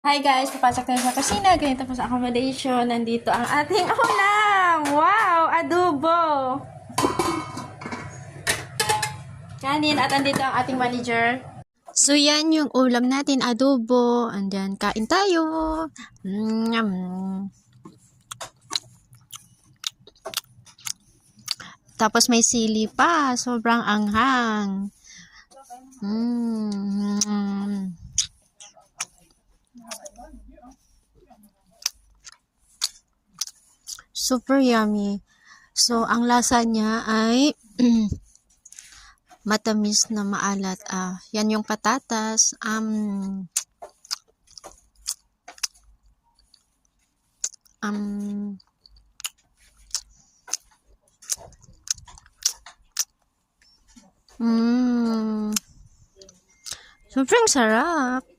Hi guys, papasok tayo sa kusina. Ganito po sa accommodation. Nandito ang ating ulam. Wow! Adobo! Kanin at andito ang ating manager. So yan yung ulam natin, adobo. And then, kain tayo. Tapos may sili pa. Sobrang anghang. Super yummy. So, ang lasa niya ay matamis na maalat. Yan yung patatas. Sobrang sarap.